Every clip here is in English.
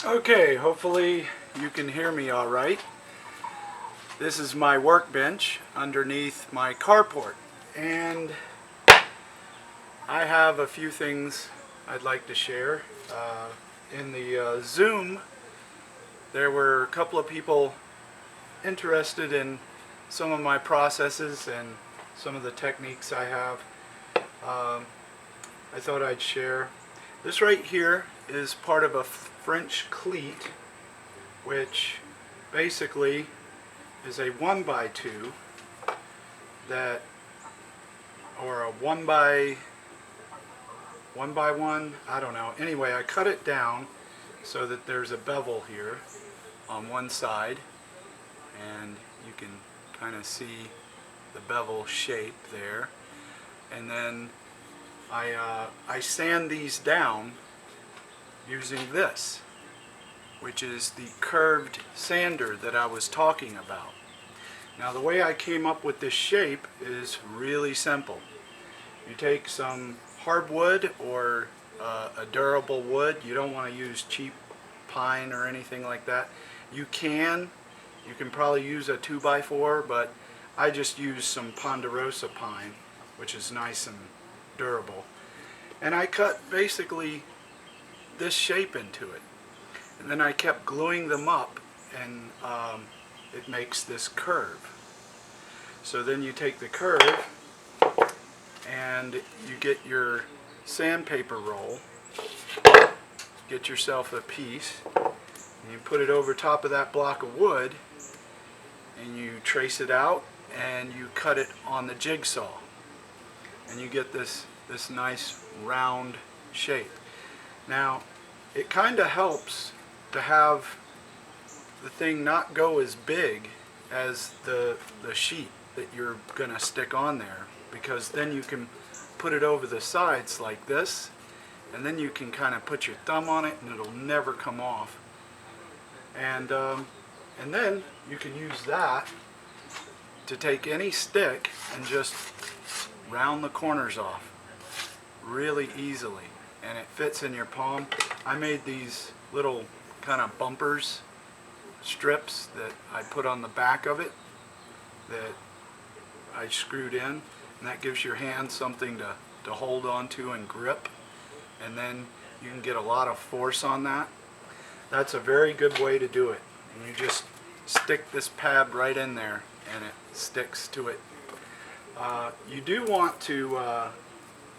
Okay, hopefully you can hear me all right. This is my workbench underneath my carport, and I have a few things I'd like to share. In the Zoom, there were a couple of people interested in some of my processes and some of the techniques I have. I thought I'd share. This right here is part of a French cleat, which basically is a 1x2 that, or a 1x1, I don't know. Anyway, I cut it down so that there's a bevel here on one side, and you can kind of see the bevel shape there. And then I sand these down using this, which is the curved sander that I was talking about. Now, the way I came up with this shape is really simple. You take some hardwood or a durable wood. You don't want to use cheap pine or anything like that. You can probably use a 2x4, but I just use some ponderosa pine, which is nice and durable. And I cut basically this shape into it. And then I kept gluing them up, and it makes this curve. So then you take the curve and you get your sandpaper roll, get yourself a piece, and you put it over top of that block of wood, and you trace it out and you cut it on the jigsaw, and you get this nice round shape. Now, it kind of helps to have the thing not go as big as the sheet that you're going to stick on there, because then you can put it over the sides like this, and then you can kind of put your thumb on it and it'll never come off. And then you can use that to take any stick and just round the corners off really easily, and it fits in your palm. I made these little kind of bumpers, strips that I put on the back of it that I screwed in, and that gives your hand something to hold on to and grip, and then you can get a lot of force on that. That's a very good way to do it. And you just stick this pad right in there and it sticks to it. You do want to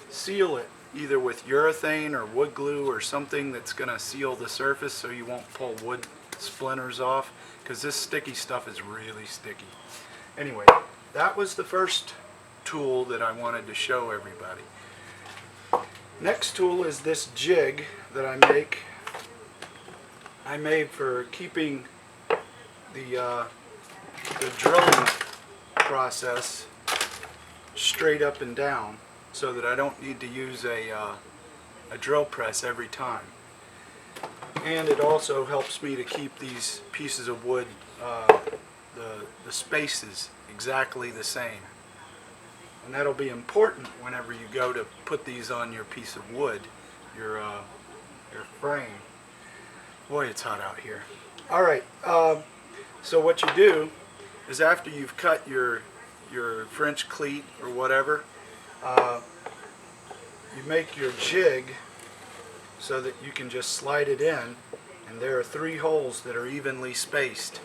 seal it either with urethane or wood glue or something that's going to seal the surface so you won't pull wood splinters off, because this sticky stuff is really sticky. Anyway, that was the first tool that I wanted to show everybody. Next tool is this jig that I made for keeping the drilling process straight up and down, so that I don't need to use a drill press every time. And it also helps me to keep these pieces of wood, the spaces exactly the same. And that'll be important whenever you go to put these on your piece of wood, your frame. Boy, it's hot out here. Alright, so what you do is, after you've cut your French cleat or whatever, you make your jig so that you can just slide it in, and there are 3 holes that are evenly spaced,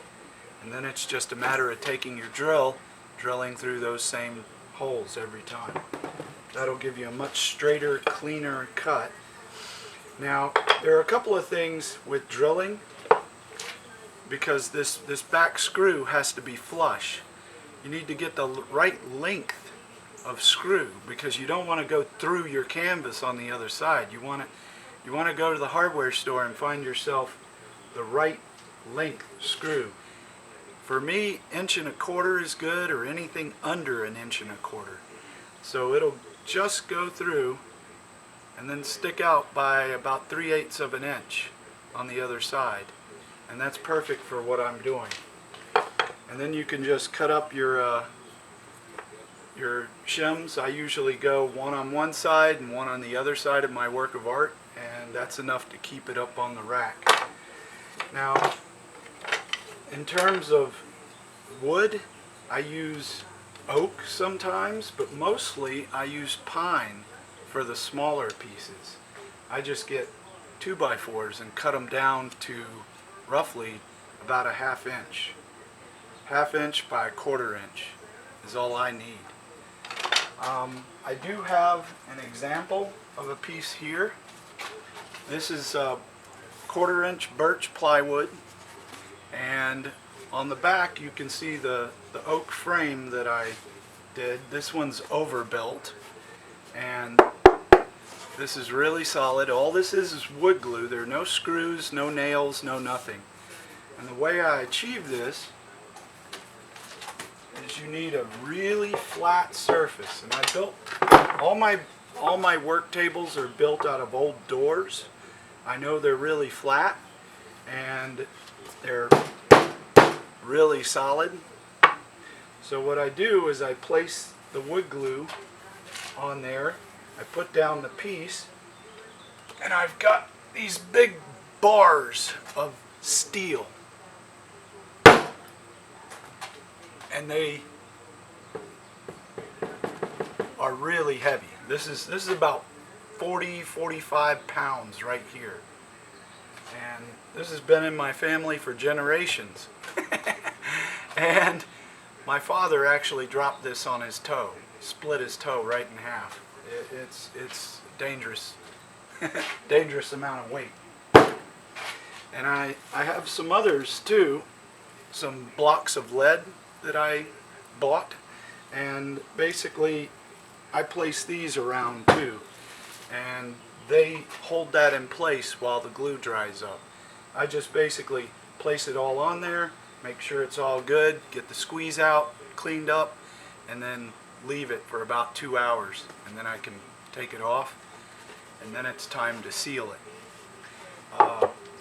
and then it's just a matter of taking your drill, drilling through those same holes every time. That'll give you a much straighter, cleaner cut. Now, there are a couple of things with drilling, because this back screw has to be flush. You need to get the right length of screw, because you don't want to go through your canvas on the other side. You want to go to the hardware store and find yourself the right length screw. For me, 1¼ inch is good, or anything under 1¼ inch. So it'll just go through and then stick out by about 3/8 of an inch on the other side, and that's perfect for what I'm doing. And then you can just cut up your shims. I usually go one on one side and one on the other side of my work of art, and that's enough to keep it up on the rack. Now, in terms of wood, I use oak sometimes, but mostly I use pine for the smaller pieces. I just get 2x4s and cut them down to roughly about a ½ inch. ½ inch by a ½ inch is all I need. I do have an example of a piece here. This is a ½ inch birch plywood, and on the back you can see the oak frame that I did. This one's overbuilt, and this is really solid. All this is wood glue. There are no screws, no nails, no nothing. And the way I achieve this is you need a really flat surface. And I built all my work tables are built out of old doors. I know they're really flat and they're really solid. So what I do is I place the wood glue on there. I put down the piece, and I've got these big bars of steel, and they are really heavy. This is about 40-45 pounds right here, and this has been in my family for generations. And my father actually dropped this on his toe, split his toe right in half. It's dangerous, dangerous amount of weight. And I have some others too, some blocks of lead that I bought, and basically I place these around too, and they hold that in place while the glue dries up. I just basically place it all on there, make sure it's all good, get the squeeze out, cleaned up, and then leave it for about 2 hours, and then I can take it off, and then it's time to seal it.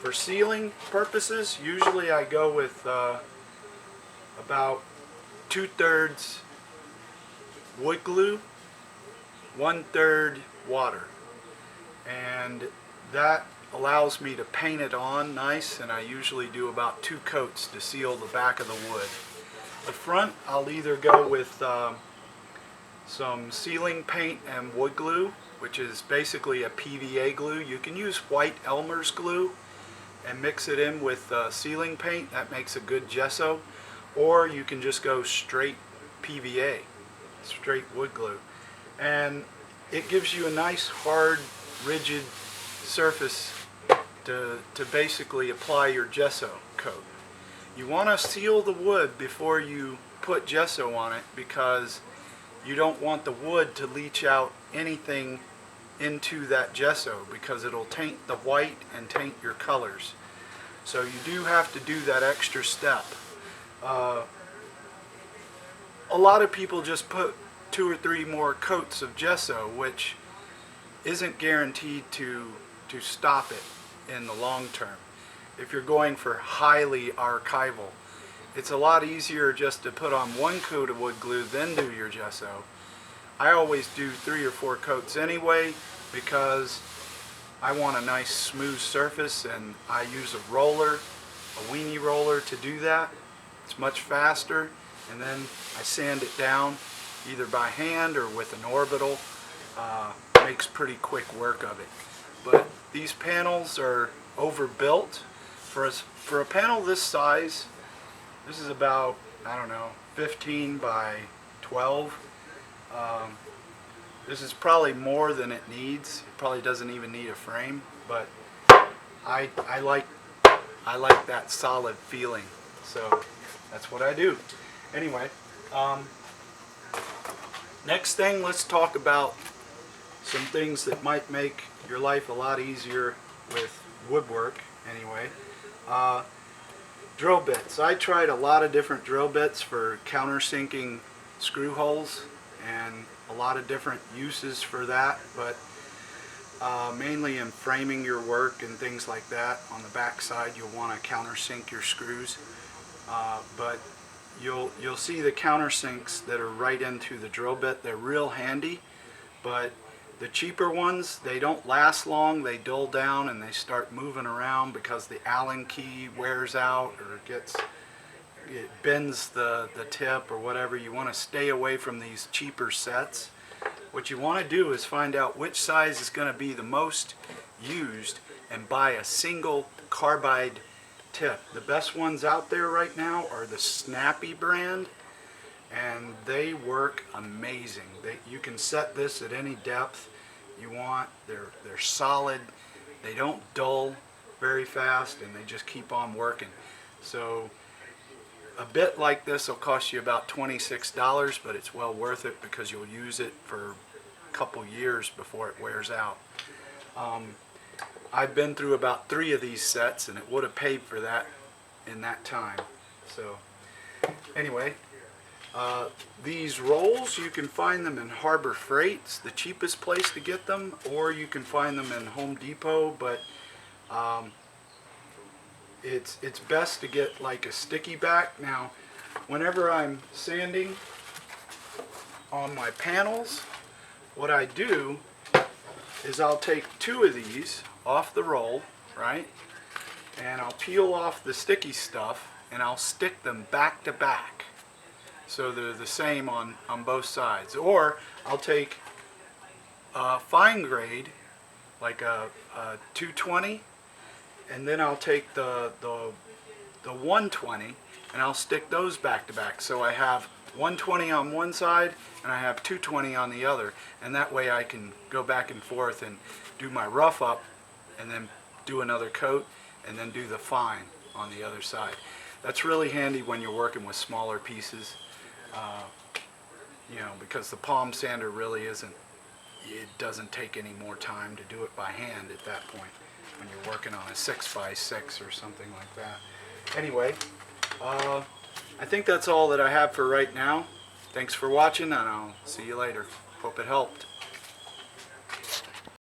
For sealing purposes, usually I go with about 2/3 wood glue, 1/3 water, and that allows me to paint it on nice, and I usually do about 2 coats to seal the back of the wood. The front, I'll either go with some sealing paint and wood glue, which is basically a PVA glue. You can use white Elmer's glue and mix it in with sealing paint. That makes a good gesso. Or you can just go straight PVA, straight wood glue. And it gives you a nice, hard, rigid surface to basically apply your gesso coat. You want to seal the wood before you put gesso on it, because you don't want the wood to leach out anything into that gesso, because it'll taint the white and taint your colors. So you do have to do that extra step. A lot of people just put 2 or 3 more coats of gesso, which isn't guaranteed to stop it in the long term. If you're going for highly archival, it's a lot easier just to put on 1 coat of wood glue, then do your gesso. I always do 3 or 4 coats anyway, because I want a nice smooth surface, and I use a roller, a weenie roller, to do that. It's much faster, and then I sand it down either by hand or with an orbital. Makes pretty quick work of it. But these panels are overbuilt. For a panel this size, this is about, I don't know, 15 by 12. This is probably more than it needs. It probably doesn't even need a frame, but I like that solid feeling, so that's what I do. Anyway, next thing, let's talk about some things that might make your life a lot easier with woodwork. Anyway, drill bits. I tried a lot of different drill bits for countersinking screw holes, and a lot of different uses for that, but mainly in framing your work and things like that. On the back side, you'll want to countersink your screws, but you'll see the countersinks that are right into the drill bit. They're real handy, but The cheaper ones, they don't last long. They dull down and they start moving around because the Allen key wears out or it bends the tip or whatever. You want to stay away from these cheaper sets. What you want to do is find out which size is going to be the most used and buy a single carbide tip. The best ones out there right now are the Snappy brand, and they work amazing. You can set this at any depth you want. They're solid. They don't dull very fast, and they just keep on working. So a bit like this will cost you about $26, but it's well worth it because you'll use it for a couple years before it wears out. I've been through about 3 of these sets, and it would have paid for that in that time. So anyway, these rolls, you can find them in Harbor Freight. It's the cheapest place to get them, or you can find them in Home Depot, but it's best to get like a sticky back. Now, whenever I'm sanding on my panels, what I do is I'll take 2 of these off the roll, right? And I'll peel off the sticky stuff and I'll stick them back to back so they're the same on both sides. Or I'll take a fine grade, like a 220, and then I'll take the 120 and I'll stick those back to back. So I have 120 on one side and I have 220 on the other, and that way I can go back and forth and do my rough up and then do another coat and then do the fine on the other side. That's really handy when you're working with smaller pieces, you know, because the palm sander really it doesn't take any more time to do it by hand at that point when you're working on a 6x6 or something like that. Anyway, I think that's all that I have for right now. Thanks for watching, and I'll see you later. Hope it helped.